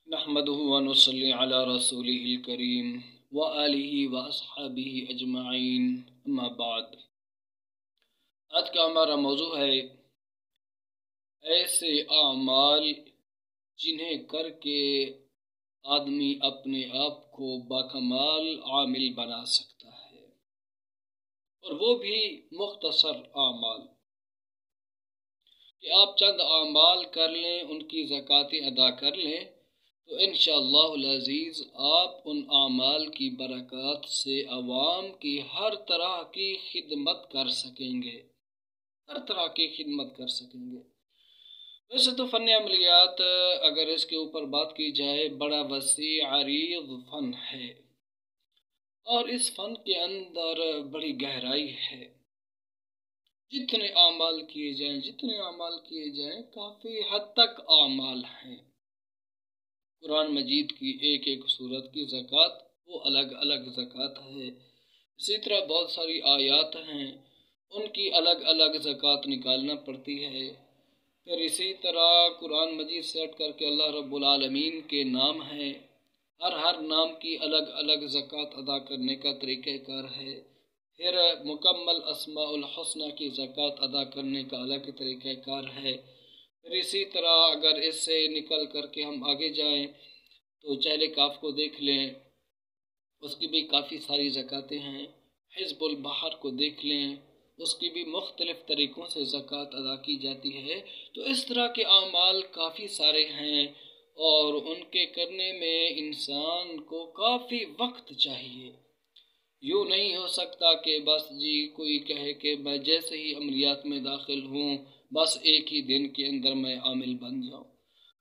نحمده ونصلي على رسوله الكريم وآله وأصحابه أجمعين اما بعد۔ آج کا ہمارا موضوع ہے ایسے اعمال جنہیں کر کے آدمی اپنے آپ کو باکمال عامل بنا سکتا ہے، اور وہ بھی مختصر اعمال کہ آپ چند اعمال کر لیں، ان کی زکوٰۃ ادا کر لیں تو انشاءاللہ العزیز آپ ان اعمال کی برکات سے عوام کی ہر طرح کی خدمت کر سکیں گے، ہر طرح کی خدمت کر سکیں گے۔ ویسے تو فن عملیات اگر اس کے اوپر بات کی جائے بڑا وسیع عریض فن ہے، اور اس فن کے اندر بڑی گہرائی ہے۔ جتنے اعمال کیے جائیں کافی حد تک اعمال ہیں۔ قرآن مجید کی ایک ایک سورت کی زکوٰۃ وہ الگ الگ زکوٰۃ ہے، اسی طرح بہت ساری آیات ہیں، ان کی الگ الگ زکوٰۃ نکالنا پڑتی ہے۔ پھر اسی طرح قرآن مجید سے ہٹ کر کے اللہ رب العالمین کے نام ہیں، ہر نام کی الگ الگ زکوٰۃ ادا کرنے کا طریقہ کار ہے۔ پھر مکمل اسماء الحسنہ کی زکوٰۃ ادا کرنے کا الگ طریقہ کار ہے۔ پھر اسی طرح اگر اس سے نکل کر کے ہم آگے جائیں تو چہل کاف کو دیکھ لیں، اس کی بھی کافی ساری زکوٰتیں ہیں۔ حزب البحر کو دیکھ لیں، اس کی بھی مختلف طریقوں سے زکوٰۃ ادا کی جاتی ہے۔ تو اس طرح کے اعمال کافی سارے ہیں، اور ان کے کرنے میں انسان کو کافی وقت چاہیے۔ یوں نہیں ہو سکتا کہ بس کوئی کہے کہ میں جیسے ہی عملیات میں داخل ہوں بس ایک ہی دن کے اندر میں عامل بن جاؤں۔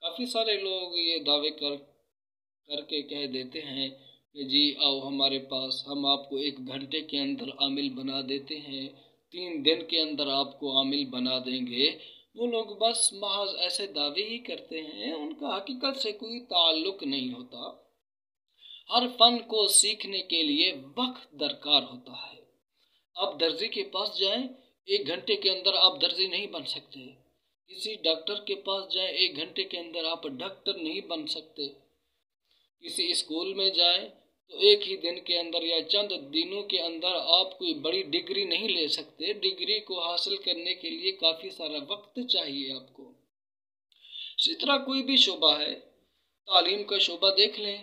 کافی سارے لوگ یہ دعوے کر کے کہہ دیتے ہیں کہ آؤ ہمارے پاس، ہم آپ کو 1 گھنٹے کے اندر عامل بنا دیتے ہیں، 3 دن کے اندر آپ کو عامل بنا دیں گے۔ وہ لوگ بس محض ایسے دعوے ہی کرتے ہیں، ان کا حقیقت سے کوئی تعلق نہیں ہوتا۔ ہر فن کو سیکھنے کے لیے وقت درکار ہوتا ہے۔ آپ درزی کے پاس جائیں، 1 گھنٹے کے اندر آپ درزی نہیں بن سکتے۔ کسی ڈاکٹر کے پاس جائیں، 1 گھنٹے کے اندر آپ ڈاکٹر نہیں بن سکتے۔ کسی اسکول میں جائیں تو ایک ہی دن کے اندر یا چند دنوں کے اندر آپ کوئی بڑی ڈگری نہیں لے سکتے۔ ڈگری کو حاصل کرنے کے لیے کافی سارا وقت چاہیے آپ کو۔ اسی طرح کوئی بھی شعبہ ہے، تعلیم کا شعبہ دیکھ لیں۔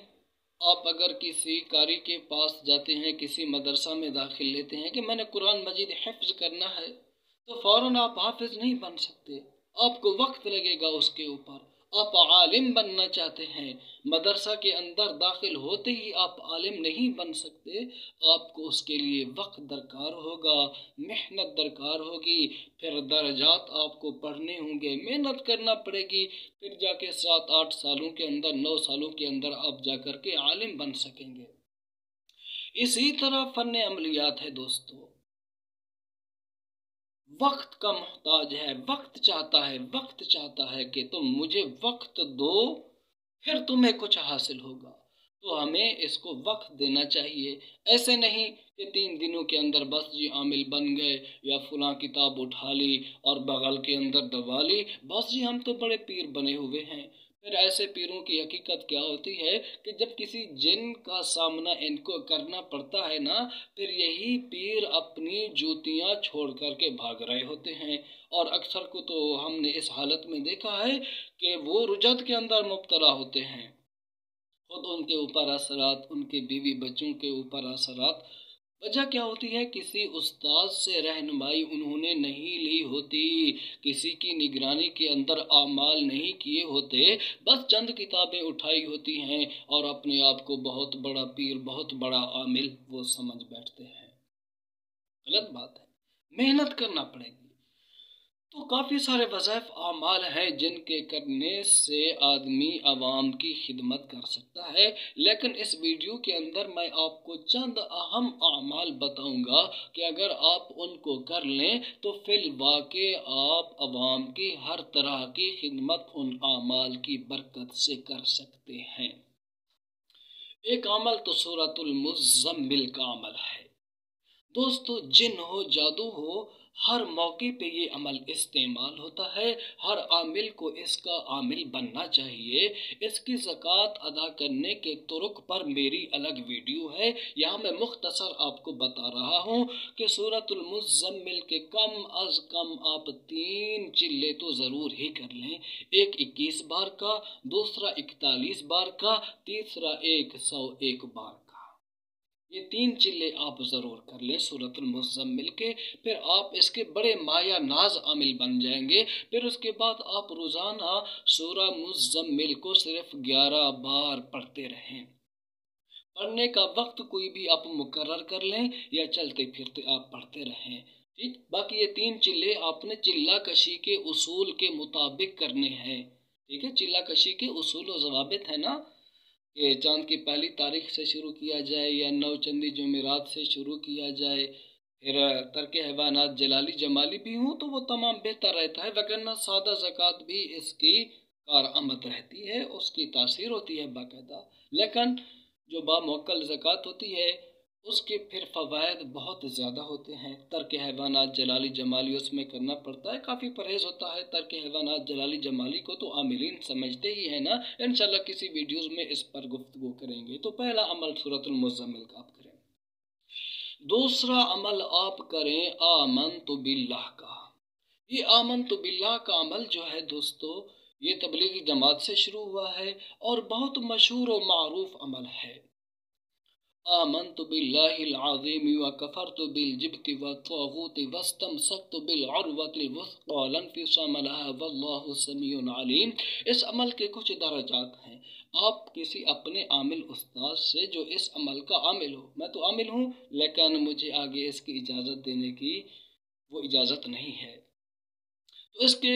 آپ اگر کسی قاری کے پاس جاتے ہیں، کسی مدرسہ میں داخل لیتے ہیں کہ میں نے قرآن مجید حفظ کرنا ہے، تو فوراً آپ حافظ نہیں بن سکتے، آپ کو وقت لگے گا اس کے اوپر۔ آپ عالم بننا چاہتے ہیں، مدرسہ کے اندر داخل ہوتے ہی آپ عالم نہیں بن سکتے، آپ کو اس کے لیے وقت درکار ہوگا، محنت درکار ہوگی، پھر درجات آپ کو پڑھنے ہوں گے، محنت کرنا پڑے گی، پھر جا کے 7-8 سالوں کے اندر، 9 سالوں کے اندر آپ جا کر کے عالم بن سکیں گے۔ اسی طرح فن عملیات ہے دوستو، وقت کا محتاج ہے، وقت چاہتا ہے کہ تم مجھے وقت دو پھر تمہیں کچھ حاصل ہوگا۔ تو ہمیں اس کو وقت دینا چاہیے، ایسے نہیں کہ 3 دنوں کے اندر بس عامل بن گئے، یا فلاں کتاب اٹھا لی اور بغل کے اندر دبا لی، بس ہم تو بڑے پیر بنے ہوئے ہیں۔ پھر ایسے پیروں کی حقیقت کیا ہوتی ہے کہ جب کسی جن کا سامنا ان کو کرنا پڑتا ہے نا، پھر یہی پیر اپنی جوتیاں چھوڑ کر کے بھاگ رہے ہوتے ہیں، اور اکثر کو تو ہم نے اس حالت میں دیکھا ہے کہ وہ رجت کے اندر مبتلا ہوتے ہیں، خود ان کے اوپر اثرات، ان کے بیوی بچوں کے اوپر اثرات۔ وجہ کیا ہوتی ہے؟ کسی استاد سے رہنمائی انہوں نے نہیں لی ہوتی، کسی کی نگرانی کے اندر اعمال نہیں کیے ہوتے، بس چند کتابیں اٹھائی ہوتی ہیں اور اپنے آپ کو بہت بڑا پیر، بہت بڑا عامل وہ سمجھ بیٹھتے ہیں۔ غلط بات ہے، محنت کرنا پڑے گی۔ تو کافی سارے وظائف اعمال ہیں جن کے کرنے سے آدمی عوام کی خدمت کر سکتا ہے، لیکن اس ویڈیو کے اندر میں آپ کو چند اہم اعمال بتاؤں گا کہ اگر آپ ان کو کر لیں تو فی الواقع آپ عوام کی ہر طرح کی خدمت ان اعمال کی برکت سے کر سکتے ہیں۔ ایک عمل تو سورۃ المزمل کا عمل ہے۔ دوستو، جن ہو، جادو ہو، ہر موقع پہ یہ عمل استعمال ہوتا ہے، ہر عامل کو اس کا عامل بننا چاہیے۔ اس کی زکوٰۃ ادا کرنے کے طرق پر میری الگ ویڈیو ہے، یہاں میں مختصر آپ کو بتا رہا ہوں کہ سورۃ المزمل کے کم از کم آپ 3 چلے تو ضرور ہی کر لیں، ایک 21 بار کا، دوسرا 41 بار کا، تیسرا 101 بار کا۔ یہ 3 چلے آپ ضرور کر لیں سورۃ المزمل کے، پھر آپ اس کے بڑے مایہ ناز عامل بن جائیں گے۔ پھر اس کے بعد آپ روزانہ سورہ مزمل کو صرف 11 بار پڑھتے رہیں۔ پڑھنے کا وقت کوئی بھی آپ مقرر کر لیں یا چلتے پھرتے آپ پڑھتے رہیں، ٹھیک۔ باقی یہ 3 چلے آپ نے چلہ کشی کے اصول کے مطابق کرنے ہیں، ٹھیک ہے۔ چلہ کشی کے اصول و ضوابط ہے نا، کہ چاند کی پہلی تاریخ سے شروع کیا جائے یا 9 چندی جمعرات سے شروع کیا جائے، پھر ترک حیوانات جلالی جمالی بھی ہوں تو وہ تمام بہتر رہتا ہے، وگرنہ سادہ زکوٰۃ بھی اس کی کارآمد رہتی ہے، اس کی تاثیر ہوتی ہے باقاعدہ۔ لیکن جو باموکل زکوٰۃ ہوتی ہے اس کے پھر فوائد بہت زیادہ ہوتے ہیں۔ ترک حیوانات جلالی جمالی اس میں کرنا پڑتا ہے، کافی پرہیز ہوتا ہے۔ ترک حیوانات جلالی جمالی کو تو عاملین سمجھتے ہی ہیں نا، انشاءاللہ کسی ویڈیوز میں اس پر گفتگو کریں گے۔ تو پہلا عمل سورۃ المزمل کا آپ کریں۔ دوسرا عمل آپ کریں آمنت باللہ کا۔ یہ آمنت باللہ کا عمل جو ہے دوستو، یہ تبلیغی جماعت سے شروع ہوا ہے اور بہت مشہور و معروف عمل ہے۔ آمنت باللہ العظیم وکفرت بالجبت والطاغوت واستمسکت بالعروۃ الوثقی لا انفصام لها واللہ سمیع علیم۔ اس عمل کے کچھ درجات ہیں۔ آپ کسی اپنے عامل استاد سے جو اس عمل کا عامل ہو، میں تو عامل ہوں لیکن مجھے آگے اس کی اجازت دینے کی وہ اجازت نہیں ہے، تو اس کے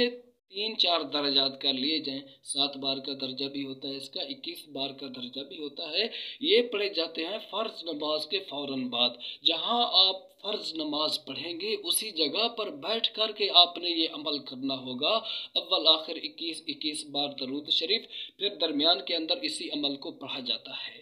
3-4 درجات کر لیے جائیں۔ 7 بار کا درجہ بھی ہوتا ہے اس کا، 21 بار کا درجہ بھی ہوتا ہے۔ یہ پڑھے جاتے ہیں فرض نماز کے فوراً بعد۔ جہاں آپ فرض نماز پڑھیں گے اسی جگہ پر بیٹھ کر کے آپ نے یہ عمل کرنا ہوگا۔ اول آخر 21 بار درود شریف، پھر درمیان کے اندر اسی عمل کو پڑھا جاتا ہے۔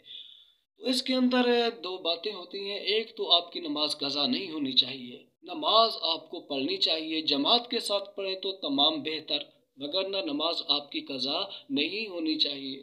تو اس کے اندر 2 باتیں ہوتی ہیں، ایک تو آپ کی نماز قضا نہیں ہونی چاہیے، نماز آپ کو پڑھنی چاہیے، جماعت کے ساتھ پڑھیں تو تمام بہتر، وگرنہ نماز آپ کی قضا نہیں ہونی چاہیے۔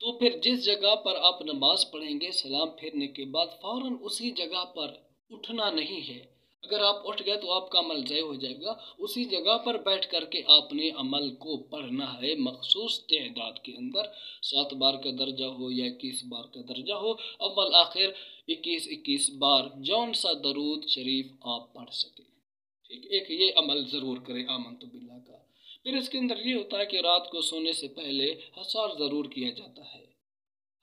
تو پھر جس جگہ پر آپ نماز پڑھیں گے سلام پھیرنے کے بعد فوراً اسی جگہ پر اٹھنا نہیں ہے۔ اگر آپ اٹھ گئے تو آپ کا عمل ضائع ہو جائے گا۔ اسی جگہ پر بیٹھ کر کے آپ نے عمل کو پڑھنا ہے مخصوص تعداد کے اندر، 7 بار کا درجہ ہو یا 21 بار کا درجہ ہو، اول آخر 21 بار جون سا درود شریف آپ پڑھ سکیں، ٹھیک۔ ایک یہ عمل ضرور کریں آمنت باللہ کا۔ پھر اس کے اندر یہ ہوتا ہے کہ رات کو سونے سے پہلے حصار ضرور کیا جاتا ہے،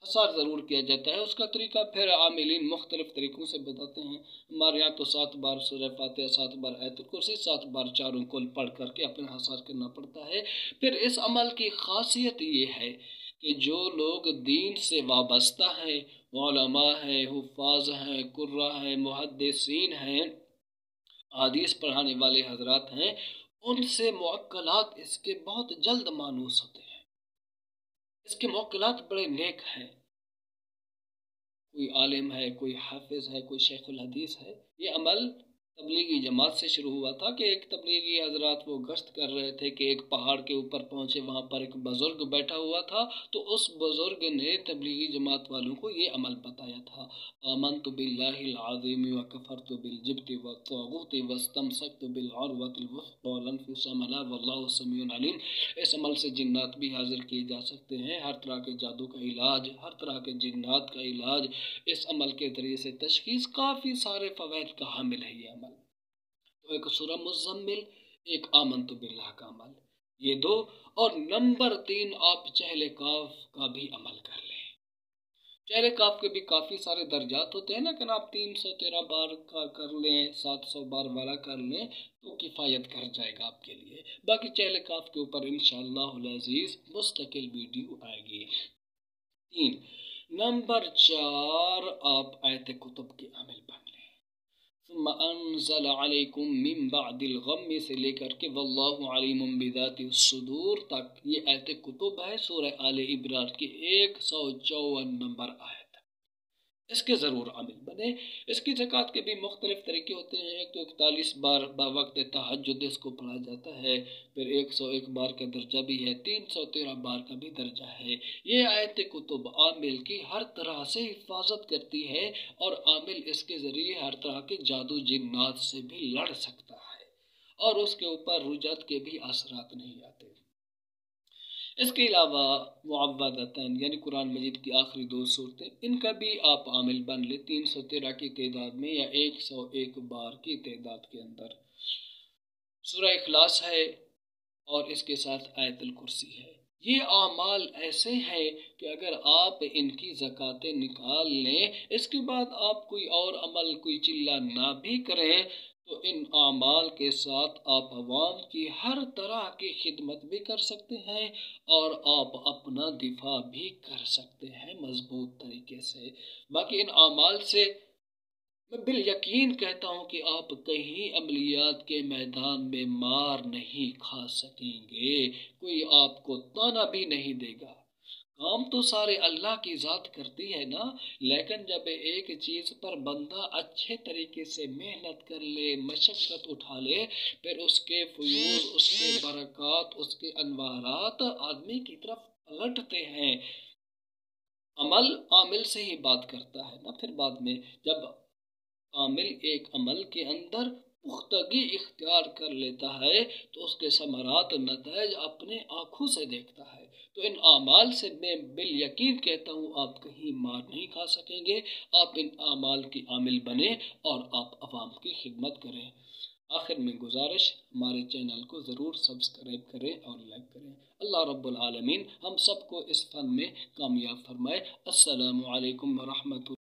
حصار ضرور کیا جاتا ہے۔ اس کا طریقہ پھر عاملین مختلف طریقوں سے بتاتے ہیں۔ ہمارے یہاں تو 7 بار سورہ فاتحہ، 7 بار آیت الکرسی، 7 بار چاروں کل پڑھ کر کے اپنا حصار کرنا پڑتا ہے۔ پھر اس عمل کی خاصیت یہ ہے کہ جو لوگ دین سے وابستہ ہیں، علماء ہیں، حفاظ ہیں، قراء ہیں، محدثین ہیں، حدیث پڑھانے والے حضرات ہیں، ان سے موکلات اس کے بہت جلد مانوس ہوتے ہیں۔ اس کے موکلات بڑے نیک ہیں، کوئی عالم ہے، کوئی حافظ ہے، کوئی شیخ الحدیث ہے۔ یہ عمل تبلیغی جماعت سے شروع ہوا تھا کہ ایک تبلیغی حضرات وہ گشت کر رہے تھے کہ ایک پہاڑ کے اوپر پہنچے، وہاں پر ایک بزرگ بیٹھا ہوا تھا، تو اس بزرگ نے تبلیغی جماعت والوں کو یہ عمل بتایا تھا، آمنت باللہ العظیم وکفرت بالجبت والطاغوت واستمسکت بالعروۃ الوثقی لا انفصام لها واللہ سمیع علیم۔ اس عمل سے جنات بھی حاضر کیے جا سکتے ہیں، ہر طرح کے جادو کا علاج، ہر طرح کے جنات کا علاج اس عمل کے ذریعے سے تشخیص، کافی سارے فوائد کا حامل ہے یہ عمل۔ تو ایک سورہ مزمل، ایک آمنت باللہ کا عمل، یہ 2، اور نمبر 3 آپ چہل کاف کا بھی عمل کر لیں۔ چہل کاف کے بھی کافی سارے درجات ہوتے ہیں، لیکن آپ 313 بار کا کر لیں، 700 بار والا کر لیں تو کفایت کر جائے گا آپ کے لیے۔ باقی چہل کاف کے اوپر انشاءاللہ العزیز مستقل ویڈیو آئے گی۔ 3 نمبر 4 آپ آیت کتب کے عمل بن لیں۔ ثم انزل علیکم من بعد الغم سے لے کر کے واللہ علیم بذات الصدور تک یہ آیت کتب ہے، سورہ آل عمران کی 154 نمبر آیت۔ اس کے ضرور عامل بنے۔ اس کی زکوٰۃ کے بھی مختلف طریقے ہوتے ہیں۔ ایک تو 41 بار وقت تہجد اس کو پڑھا جاتا ہے، پھر 101 بار کا درجہ بھی ہے، 313 بار کا بھی درجہ ہے۔ یہ آیت کتب عامل کی ہر طرح سے حفاظت کرتی ہے، اور عامل اس کے ذریعے ہر طرح کے جادو جنات سے بھی لڑ سکتا ہے، اور اس کے اوپر رجعت کے بھی اثرات نہیں آتے۔ اس کے علاوہ معوذتین یعنی قرآن مجید کی آخری 2 صورتیں، ان کا بھی آپ عامل بن لیں 313 کی تعداد میں یا 101 بار کی تعداد کے اندر۔ سورہ اخلاص ہے اور اس کے ساتھ آیت الکرسی ہے۔ یہ اعمال ایسے ہیں کہ اگر آپ ان کی زکوٰۃیں نکال لیں، اس کے بعد آپ کوئی اور عمل کوئی چلہ نہ بھی کریں، تو ان اعمال کے ساتھ آپ عوام کی ہر طرح کی خدمت بھی کر سکتے ہیں، اور آپ اپنا دفاع بھی کر سکتے ہیں مضبوط طریقے سے۔ باقی ان اعمال سے میں بالیقین کہتا ہوں کہ آپ کہیں عملیات کے میدان میں مار نہیں کھا سکیں گے، کوئی آپ کو طعنہ بھی نہیں دے گا۔ کام تو سارے اللہ کی ذات کرتی ہے نا، لیکن جب ایک چیز پر بندہ اچھے طریقے سے محنت کر لے، مشقت اٹھا لے، پھر اس کے فیوز، اس کے برکات، اس کے انوارات آدمی کی طرف پلٹتے ہیں۔ عامل سے ہی بات کرتا ہے نا۔ پھر بعد میں جب عامل ایک عمل کے اندر پختگی اختیار کر لیتا ہے تو اس کے ثمرات نتائج اپنے آنکھوں سے دیکھتا ہے۔ تو ان اعمال سے میں بالیقین کہتا ہوں آپ کہیں مار نہیں کھا سکیں گے۔ آپ ان اعمال کی عامل بنیں اور آپ عوام کی خدمت کریں۔ آخر میں گزارش، ہمارے چینل کو ضرور سبسکرائب کریں اور لائک کریں۔ اللہ رب العالمین ہم سب کو اس فن میں کامیاب فرمائے۔ السلام علیکم ورحمۃ اللہ۔